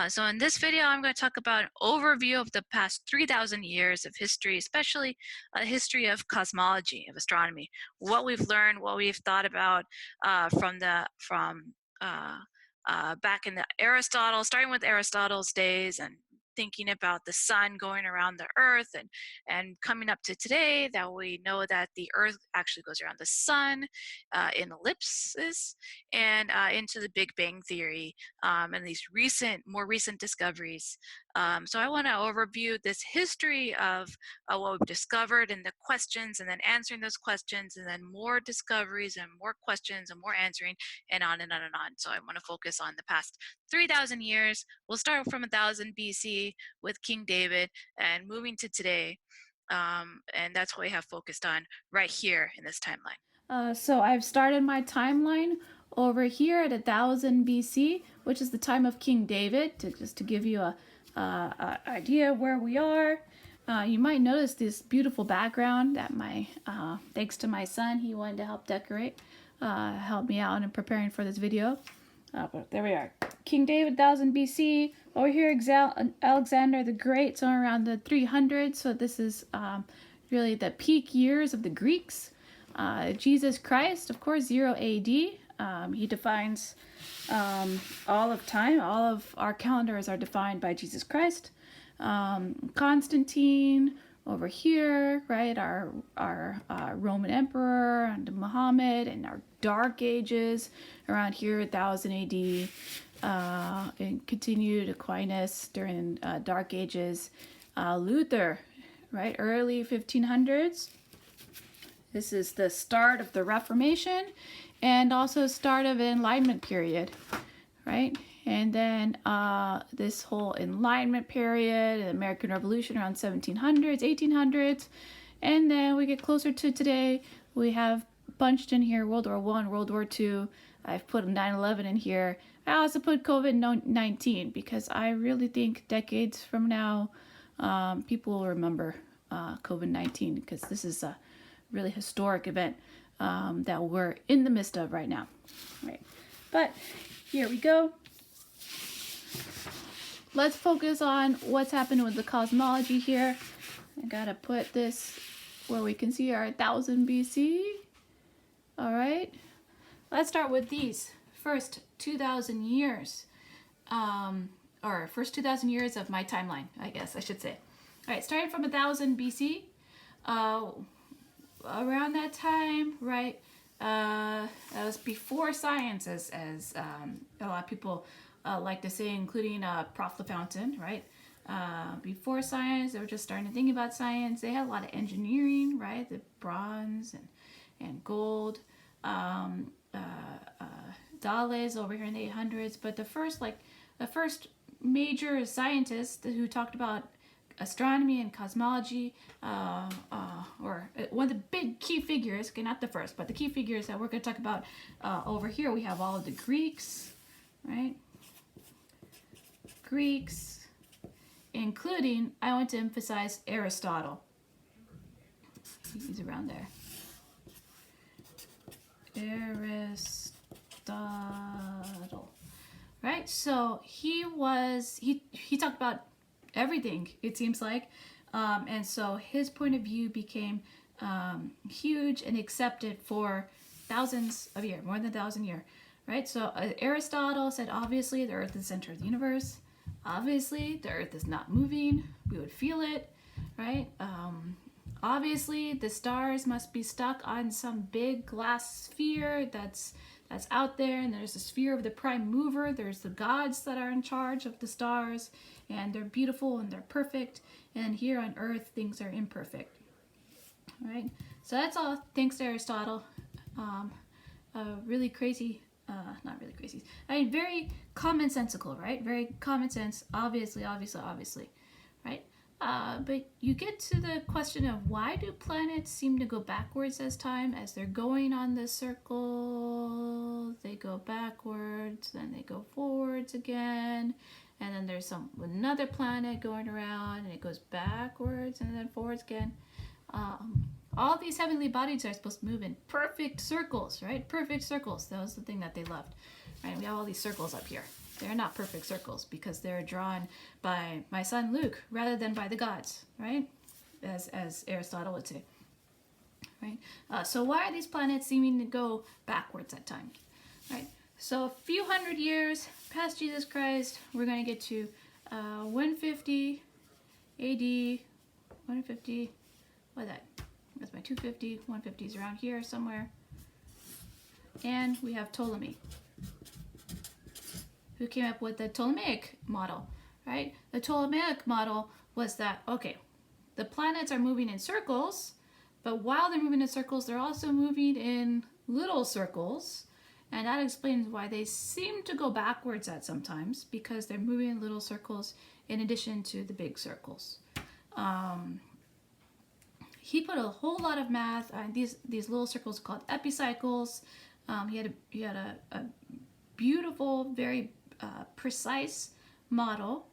So in this video, I'm going to talk about an overview of the past 3,000 years of history, especially a history of cosmology, of astronomy, what we've learned, what we've thought about back in the Aristotle, starting with Aristotle's days and thinking about the sun going around the earth and coming up to today that we know that the earth actually goes around the sun in ellipses and into the Big Bang Theory and these more recent discoveries. So I want to overview this history of what we've discovered and the questions, and then answering those questions, and then more discoveries and more questions and more answering, and on and on and on. So I want to focus on the past 3,000 years. We'll start from 1000 BC with King David and moving to today. And that's what we have focused on right here in this timeline. So I've started my timeline over here at 1000 BC, which is the time of King David, just to give you a idea of where we are. You might notice this beautiful background that thanks to my son, he wanted to help decorate, help me out in preparing for this video. But there we are, King David, 1000 BC. Over here, Alexander the Great, somewhere around the 300s. So this is really the peak years of the Greeks. Jesus Christ, of course, 0 AD. He defines all of time. All of our calendars are defined by Jesus Christ. Constantine over here, right? Our Roman Emperor, and Muhammad, and our Dark Ages around here, 1000 AD. And continued Aquinas during Dark Ages. Luther, right? Early 1500s. This is the start of the Reformation and also start of the Enlightenment period, right? And then this whole Enlightenment period, the American Revolution around 1700s, 1800s. And then we get closer to today. We have bunched in here World War I, World War II. I've put 9/11 in here. I also put COVID-19 because I really think decades from now, people will remember COVID-19 because this is a really historic event that we're in the midst of right now. Right. But here we go. Let's focus on what's happened with the cosmology here. I gotta put this where we can see our 1000 BC. All right. Let's start with these first 2,000 years, or first 2,000 years of my timeline, I guess I should say. All right, starting from 1000 BC. Around that time, right, that was before science, as a lot of people like to say, including Prof. LaFountain, right? Before science, they were just starting to think about science. They had a lot of engineering, right? The bronze and gold, Thales over here in the 800s. But the first major scientist who talked about astronomy and cosmology, or one of the big key figures, okay, not the first, but the key figures that we're going to talk about over here, we have all of the Greeks, right? Greeks, including, I want to emphasize Aristotle. He's around there. Aristotle, right? So he talked about everything, it seems like, and so his point of view became huge and accepted for thousands of years, more than 1,000 years, right? So Aristotle said, obviously the earth is the center of the universe, obviously the earth is not moving, we would feel it, right? Obviously the stars must be stuck on some big glass sphere that's out there, and there's the sphere of the prime mover, there's the gods that are in charge of the stars, and they're beautiful and they're perfect, and here on earth things are imperfect. All right, so that's all thanks to Aristotle. Really crazy, not really crazy, I mean very commonsensical, right? Very common sense, obviously, right? But you get to the question of, why do planets seem to go backwards as they're going on the circle? They go backwards, then they go forwards again, and then there's another planet going around, and it goes backwards and then forwards again. All these heavenly bodies are supposed to move in perfect circles, right? Perfect circles. That was the thing that they loved, right? We have all these circles up here. They're not perfect circles because they're drawn by my son Luke rather than by the gods, right? As Aristotle would say, right? So why are these planets seeming to go backwards at times, right? So a few hundred years past Jesus Christ, we're going to get to 150 AD, 150, what's that? That's my 250, 150 is around here somewhere. And we have Ptolemy, who came up with the Ptolemaic model, right? The Ptolemaic model was that, okay, the planets are moving in circles, but while they're moving in circles, they're also moving in little circles. And that explains why they seem to go backwards at sometimes, because they're moving in little circles in addition to the big circles. He put a whole lot of math. These little circles called epicycles. He had a beautiful, very precise model.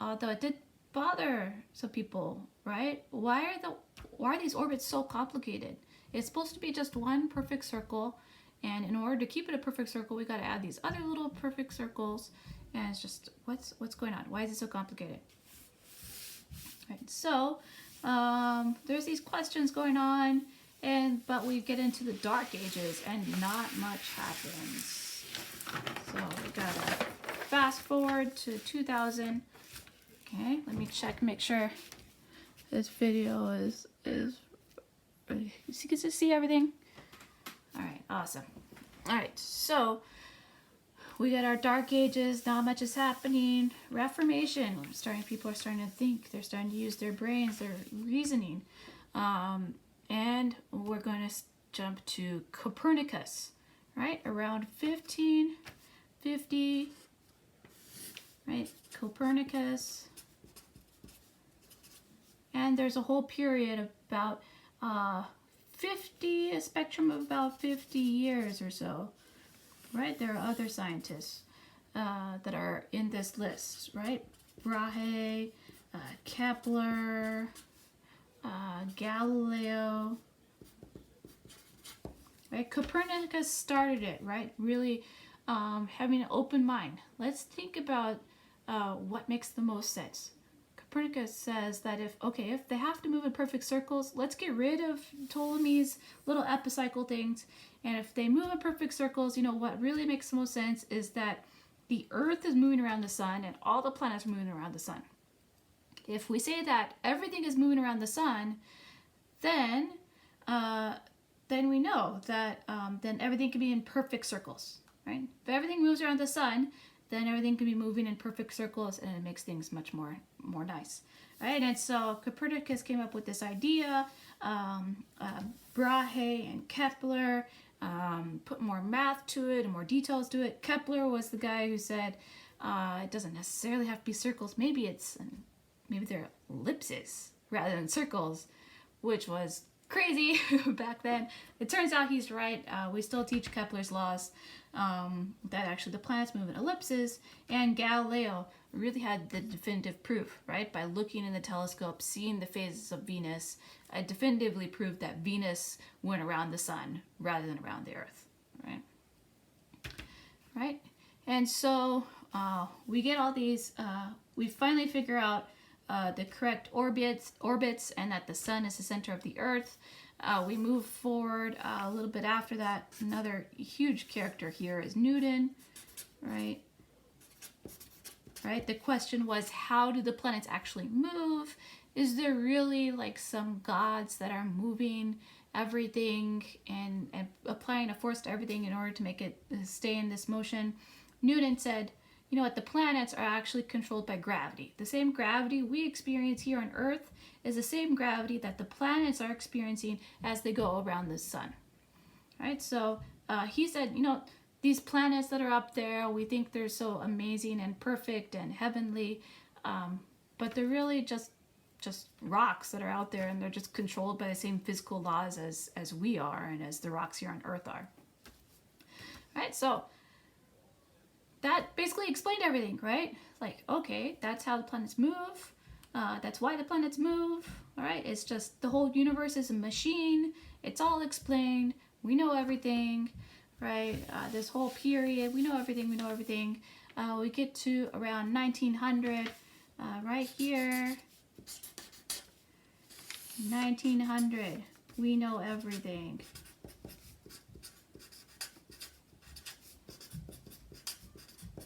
Although it did bother some people, right? Why are these orbits so complicated? It's supposed to be just one perfect circle, and in order to keep it a perfect circle, we got to add these other little perfect circles. And it's just what's going on? Why is it so complicated? Right. So there's these questions going on, but we get into the Dark Ages, and not much happens. So we gotta fast forward to 2000. Okay, let me check, make sure this video is you can see everything. All right, awesome. All right, so we got our Dark Ages. Not much is happening. Reformation. People are starting to think. They're starting to use their brains, their reasoning, and we're going to jump to Copernicus, right? Around 1550, right? Copernicus. And there's a whole period of about a spectrum of about 50 years or so, right? There are other scientists that are in this list, right? Brahe, Kepler, Galileo, right? Copernicus started it, right? Really having an open mind. Let's think about what makes the most sense. Copernicus says that if they have to move in perfect circles, let's get rid of Ptolemy's little epicycle things. And if they move in perfect circles, what really makes the most sense is that the Earth is moving around the sun and all the planets are moving around the sun. If we say that everything is moving around the sun, then we know that then everything can be in perfect circles, right? If everything moves around the sun, then everything can be moving in perfect circles, and it makes things much more nice, right? And so Copernicus came up with this idea. Brahe and Kepler put more math to it and more details to it. Kepler was the guy who said it doesn't necessarily have to be circles. Maybe they're ellipses rather than circles, which was crazy back then. It turns out he's right. We still teach Kepler's laws, that actually the planets move in ellipses, and Galileo really had the definitive proof, right? By looking in the telescope, seeing the phases of Venus, it definitively proved that Venus went around the sun rather than around the Earth, right? Right? And so we get all these, we finally figure out the correct orbits, and that the sun is the center of the Earth. We move forward a little bit after that. Another huge character here is Newton, right? Right? The question was, how do the planets actually move? Is there really some gods that are moving everything and applying a force to everything in order to make it stay in this motion? Newton said, you know what, the planets are actually controlled by gravity. The same gravity we experience here on Earth is the same gravity that the planets are experiencing as they go around the sun. Right? So he said, these planets that are up there, we think they're so amazing and perfect and heavenly, but they're really just rocks that are out there, and they're just controlled by the same physical laws as we are and as the rocks here on Earth are. Right? So that basically explained everything, right? Okay, that's how the planets move. That's why the planets move. All right, it's just the whole universe is a machine. It's all explained. We know everything, right? This whole period, we know everything. We get to around 1900, right here. 1900, we know everything.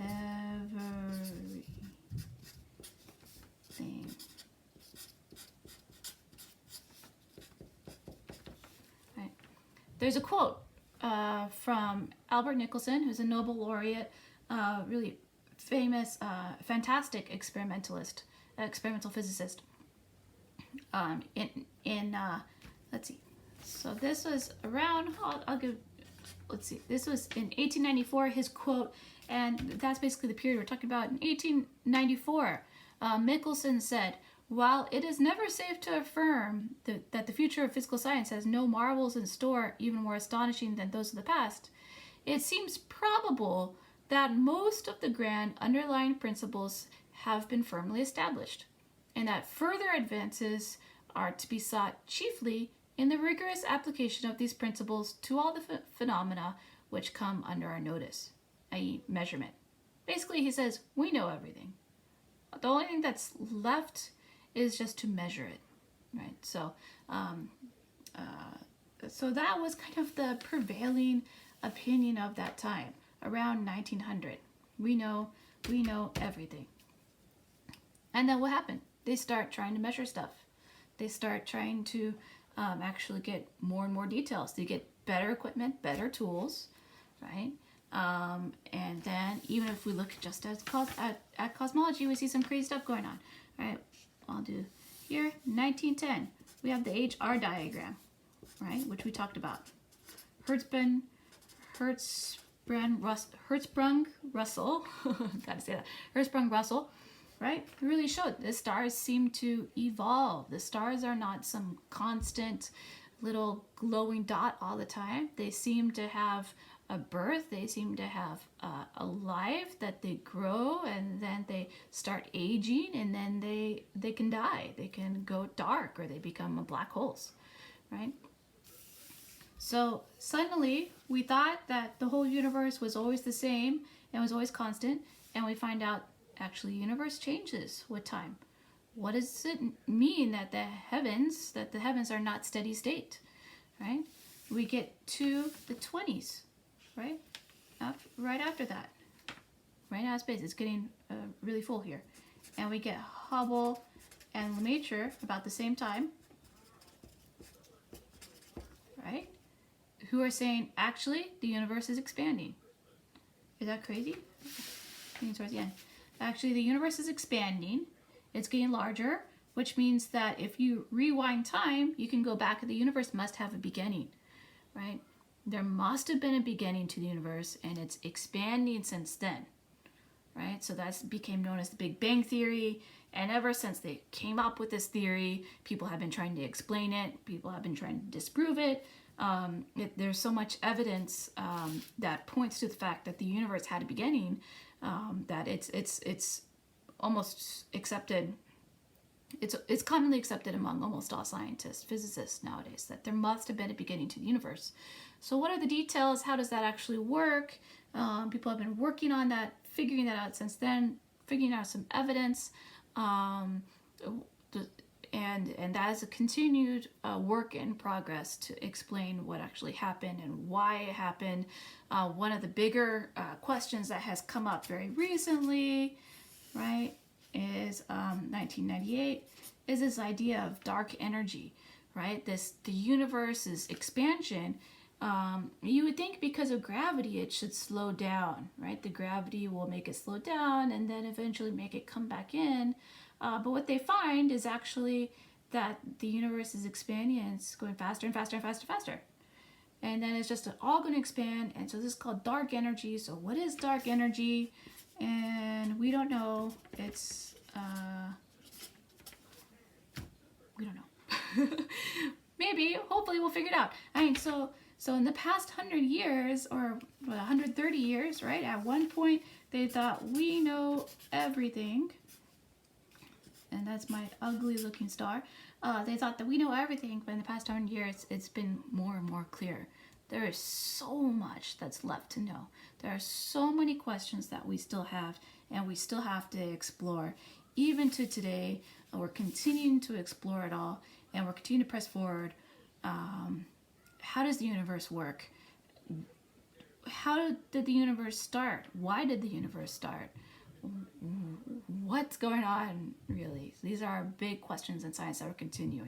Everything. Right. There's a quote from Albert Nicholson, who's a Nobel laureate, really famous, fantastic experimental physicist. Let's see. So this was around. I'll give. Let's see. This was in 1894. His quote, and that's basically the period we're talking about. In 1894, Michelson said, "While it is never safe to affirm that the future of physical science has no marvels in store even more astonishing than those of the past, it seems probable that most of the grand underlying principles have been firmly established, and that further advances are to be sought chiefly in the rigorous application of these principles to all the phenomena which come under our notice, i.e., measurement." Basically, he says, we know everything. The only thing that's left is just to measure it, right? So, so that was kind of the prevailing opinion of that time, around 1900. We know everything. And then what happened? They start trying to measure stuff. They start trying to actually get more and more details. They get better equipment, better tools, right? And then even if we look just at cosmology, we see some crazy stuff going on, right? I'll do here, 1910. We have the HR diagram, right, which we talked about. Hertzsprung Russell, gotta say that, Hertzsprung Russell, right, really showed the stars seem to evolve. The stars are not some constant little glowing dot all the time. They seem to have a birth. They seem to have a life, that they grow and then they start aging, and then they can die. They can go dark, or they become black holes, right? So suddenly we thought that the whole universe was always the same and was always constant, and we find out actually the universe changes with time. What does it mean that the heavens are not steady state, right? We get to the 20s, right? Right after that, right out of space. It's getting really full here. And we get Hubble and Lemaitre about the same time, right? Who are saying, actually, the universe is expanding. Is that crazy? Getting towards the end. Actually, the universe is expanding. It's getting larger, which means that if you rewind time, you can go back. The universe must have a beginning, right? There must have been a beginning to the universe, and it's expanding since then, right? So that became known as the Big Bang Theory. And ever since they came up with this theory, people have been trying to explain it. People have been trying to disprove it. There's so much evidence that points to the fact that the universe had a beginning, that it's almost accepted. It's commonly accepted among almost all scientists, physicists nowadays, that there must have been a beginning to the universe. So what are the details? How does that actually work? People have been working on that, figuring that out since then, figuring out some evidence. And that is a continued work in progress to explain what actually happened and why it happened. One of the bigger questions that has come up very recently, right, is 1998, is this idea of dark energy, right? The universe's expansion. You would think because of gravity it should slow down, right? The gravity will make it slow down and then eventually make it come back in. But what they find is actually that the universe is expanding, and it's going faster and faster and faster and faster. And then it's just all going to expand. And so this is called dark energy. So what is dark energy? And we don't know. It's, we don't know. Maybe, hopefully we'll figure it out. I mean, so in the past 100 years, or 130 years, right? At one point, they thought we know everything. And that's my ugly looking star. They thought that we know everything, but in the past 100 years, it's been more and more clear There is so much that's left to know. There are so many questions that we still have, and we still have to explore. Even to today, we're continuing to explore it all, and we're continuing to press forward. How does the universe work? How did the universe start? Why did the universe start? What's going on, really? These are big questions in science that are continuing.